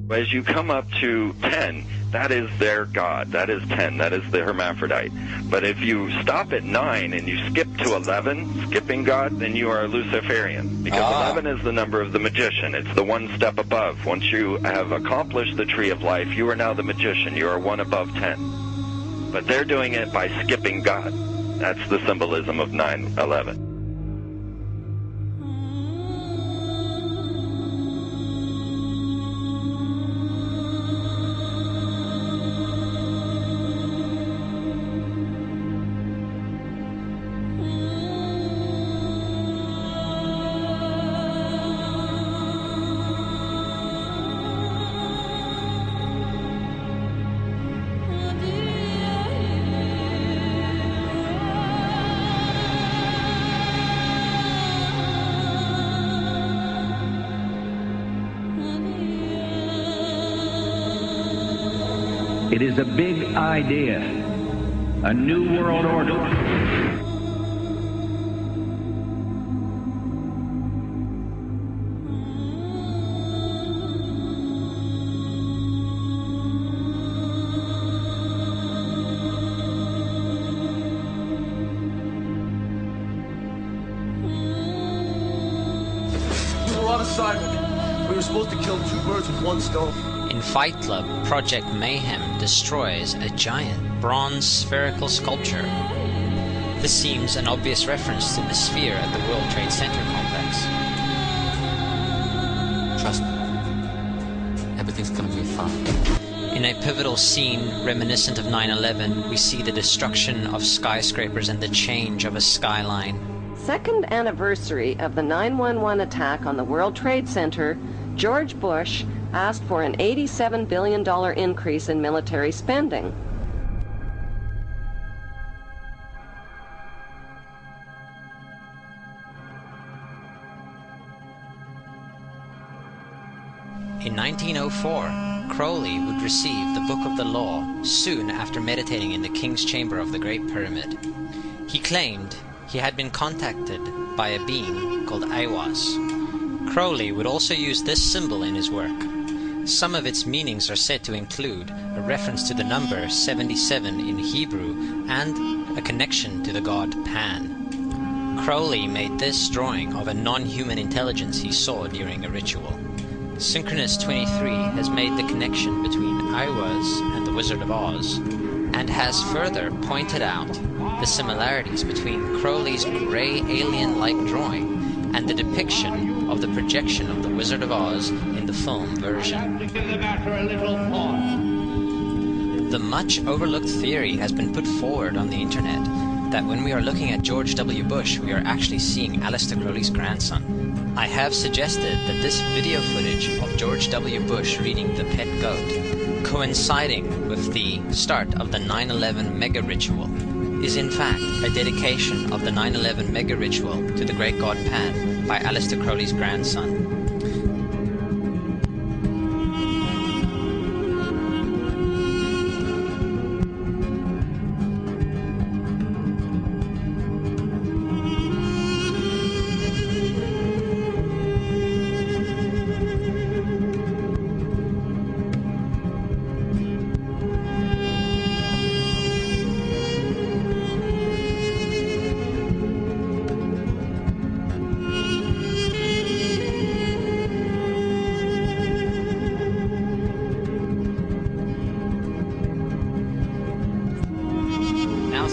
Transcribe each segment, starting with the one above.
As you come up to 10, that is their god. That is 10. That is the hermaphrodite. But if you stop at 9 and you skip to 11, skipping God, then you are a Luciferian. Because 11 is the number of the magician. It's the one step above. Once you have accomplished the tree of life, you are now the magician. You are one above 10. But they're doing it by skipping God. That's the symbolism of 9/11. It is a big idea, a new world order. We were on assignment. We were supposed to kill two birds with one stone. In Fight Club, Project Mayhem destroys a giant bronze spherical sculpture. This seems an obvious reference to the sphere at the World Trade Center complex. Trust me, everything's gonna be fine. In a pivotal scene reminiscent of 9/11, we see the destruction of skyscrapers and the change of a skyline. Second anniversary of the 9/11 attack on the World Trade Center, George Bush asked for an $87 billion increase in military spending. In 1904, Crowley would receive the Book of the Law soon after meditating in the King's Chamber of the Great Pyramid. He claimed he had been contacted by a being called Aiwass. Crowley would also use this symbol in his work. Some of its meanings are said to include a reference to the number 77 in Hebrew and a connection to the god Pan. Crowley made this drawing of a non-human intelligence he saw during a ritual. Synchronous 23 has made the connection between Aiwass and the Wizard of Oz, and has further pointed out the similarities between Crowley's grey alien-like drawing and the depiction of the projection of the Wizard of Oz in the film version. The much overlooked theory has been put forward on the internet that when we are looking at George W. Bush, we are actually seeing Aleister Crowley's grandson. I have suggested that this video footage of George W. Bush reading The Pet Goat, coinciding with the start of the 9/11 mega ritual, is in fact a dedication of the 9/11 mega ritual to the great god Pan by Aleister Crowley's grandson.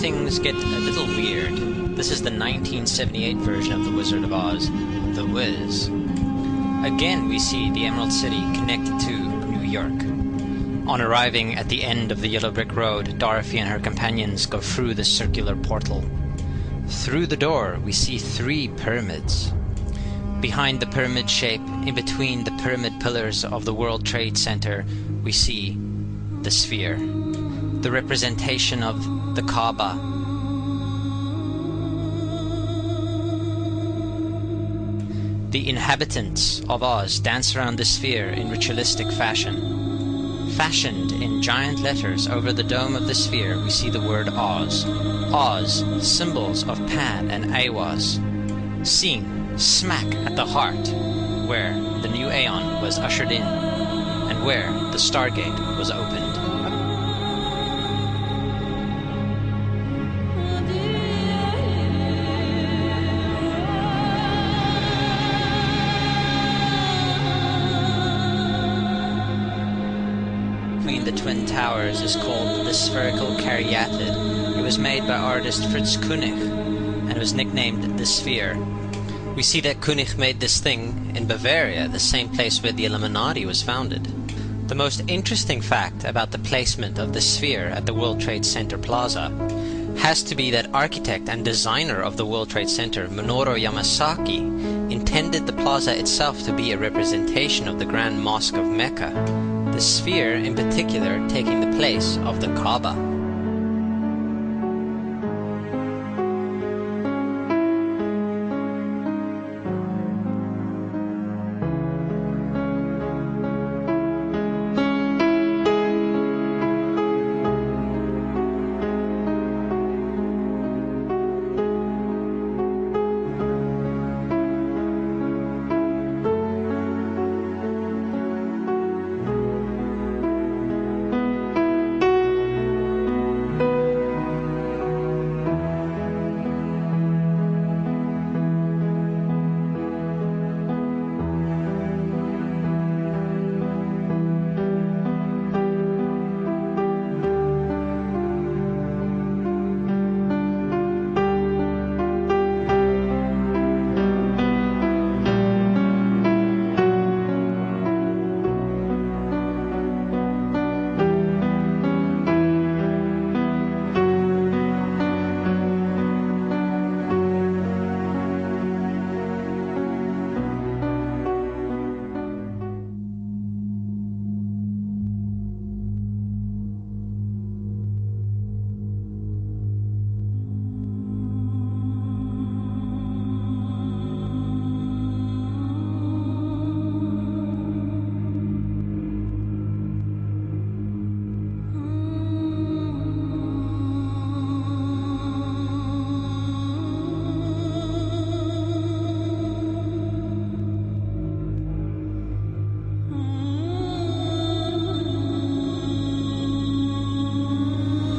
Things get a little weird. This is the 1978 version of The Wizard of Oz, The Wiz. Again, we see the Emerald City connected to New York. On arriving at the end of the Yellow Brick Road, Dorothy and her companions go through the circular portal. Through the door, we see 3 pyramids. Behind the pyramid shape, in between the pyramid pillars of the World Trade Center, we see the sphere, the representation of the Kaaba. The inhabitants of Oz dance around the sphere in ritualistic fashion. Fashioned in giant letters over the dome of the sphere, we see the word Oz. Oz, symbols of Pan and Aiwass, seen smack at the heart where the new Aeon was ushered in, and and where the Stargate was opened. Between the Twin Towers is called the Spherical Caryatid. It was made by artist Fritz Koenig and was nicknamed the Sphere. We see that Koenig made this thing in Bavaria, the same place where the Illuminati was founded. The most interesting fact about the placement of the sphere at the World Trade Center Plaza has to be that architect and designer of the World Trade Center, Minoru Yamasaki, intended the plaza itself to be a representation of the Grand Mosque of Mecca, the sphere in particular taking the place of the Kaaba.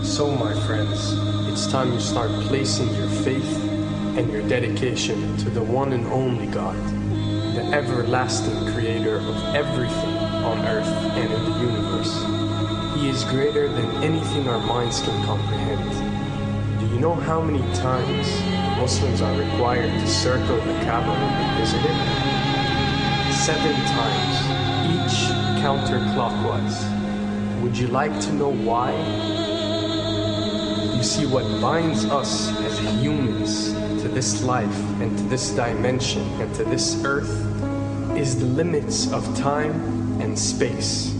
So, my friends, it's time you start placing your faith and your dedication to the one and only God, the everlasting creator of everything on earth and in the universe. He is greater than anything our minds can comprehend. Do you know how many times Muslims are required to circle the Kaaba when they visit it? 7 times, each counterclockwise. Would you like to know why? You see, what binds us as humans to this life and to this dimension and to this earth is the limits of time and space.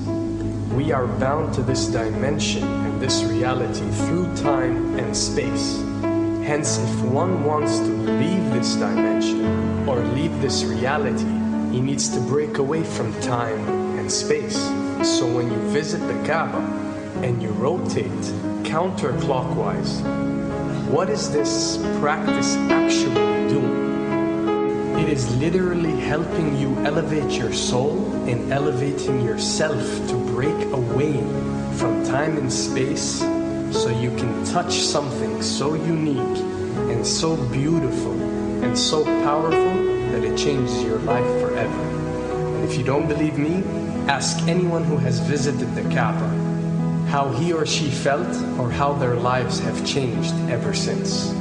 We are bound to this dimension and this reality through time and space. Hence, if one wants to leave this dimension or leave this reality, he needs to break away from time and space. So when you visit the Kaaba and you rotate counterclockwise, what is this practice actually doing? It is literally helping you elevate your soul and elevating yourself to break away from time and space so you can touch something so unique and so beautiful and so powerful that it changes your life forever. And if you don't believe me, ask anyone who has visited the Kaaba how he or she felt or how their lives have changed ever since.